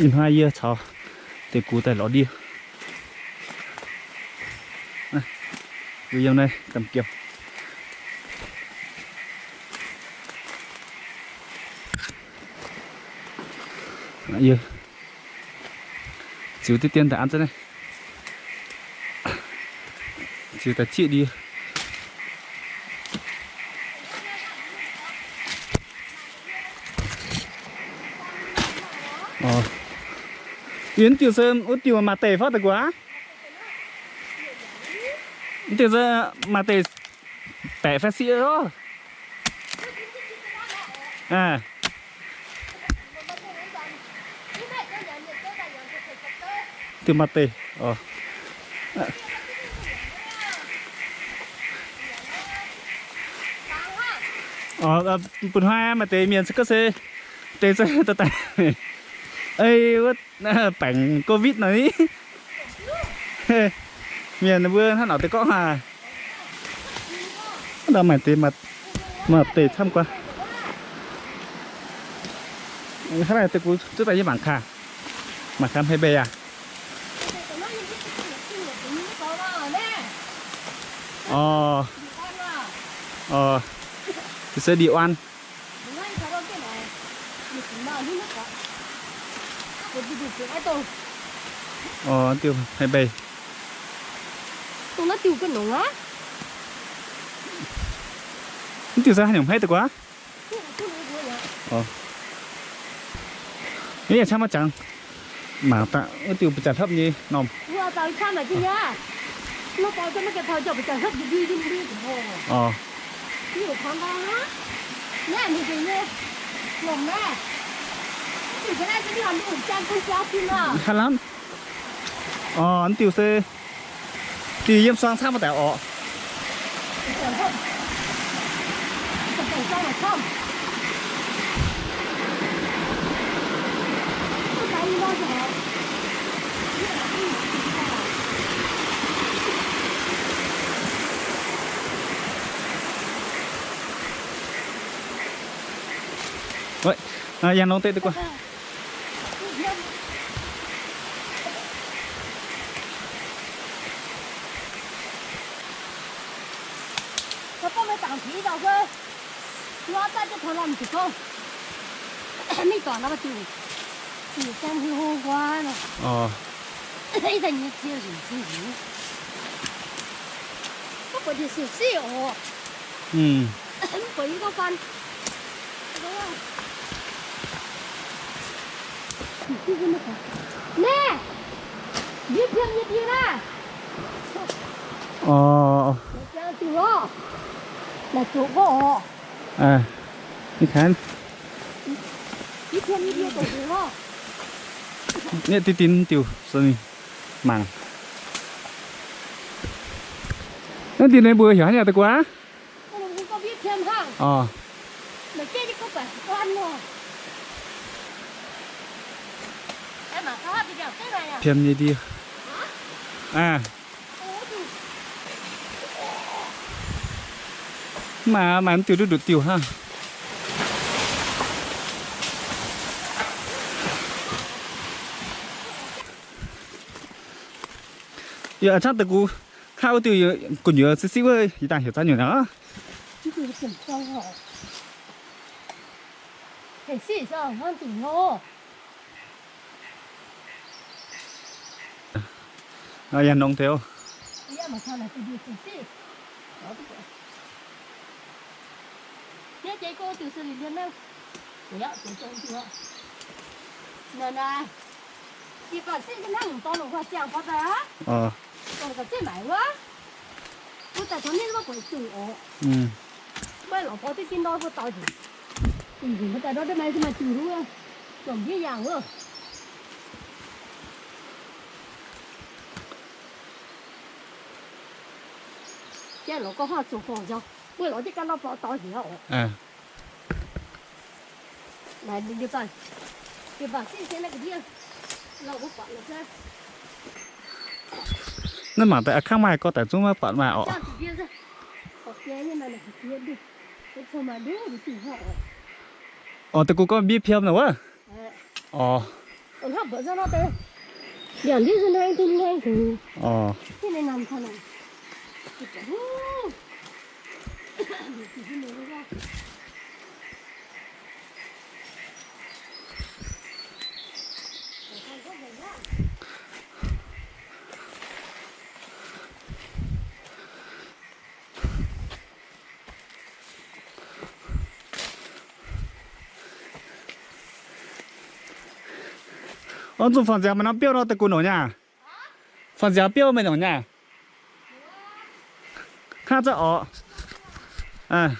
nhìn hai giờ cháu thì cú tay ló đi này bây giờ này cầm kiếm nãy giờ chịu tiền tại ăn thế này chịu tại chị đi Yến tiểu sơn út tiểu mà tề phát được quá tiểu ra mà tề tẻ phát sĩ đó à tiểu mà tề bún hoa mà tề miền sức xe tề sẽ tờ tẻ ê bảnh covid này miền vừa hắn ở tới có hà đâu mày tề mà tề tham qua cái này tôi cũng trước đây với bảng khả mà khám hay bè à thì sẽ đi oan tiêu hay bè nó tiêu cái nổ á tiêu ra hay nhỏng hay được quá thế là sao mà chẳng mà tạ tiêu bị chặt hấp gì nòng vừa tới sao mà chứ nhá nó có cho mấy cái thời cho bị chặt hấp đi nhiều tháng ba á nè mình gì nè lồng nè thì cái này sẽ đi làm đủ trang con cháu kia mà khá lắm anh tiêu xe thì em sang sao mà tẻo vậy dàn nông tệ được qua nó ta cho thằng làm gì không? Mấy toàn nó bắt chịu, chịu căng thì hô quá rồi. Thấy thành như chiêu gì? Có phải đi siêu siêu? Có ý có phân. Nè, biết thêm như thế nè. Là chủ đó, là chủ của. đi khán biết thêm như thế tổ đó. nè tin tiêu sơn mảng nó tin này bữa hiểu nhà được quá không có biết thêm không mà cái đi có phải con rồi em mà có thì đẹp thế này à thêm như đi mà em tiêu được tiêu ha giờ chắc từ cú khao tiêu còn nhớ xíu xíu ơi thì ta hiểu ra nhiều nữa phải xí sao hơn tủ ngô dàn nông theo mà sao lại phải đi xí chị cô từ xử lý liên đâu đấy ạ từ từ này chị còn xin cái năng to lủng hoa chèo có bé còn có chết mày quá tôi tại cho nên nó quậy chủ bây giờ có cái tin đó có tao gì mà tại đó đây này thì mà chủ luôn còn cái dạng nữa cái nó có hoa chủ phòng cho bây giờ cái nó có tao gì hả này đi vào xin cái gì nó có phải là sao nên mà tại khang mai có tại chúng mà bạn mà tại cô có biết phim nào á 他不是那的，2天是那天那天。哦。现在难看了。俺做房价没那标到得过农呀？房价标没农呀？看这哦，嗯。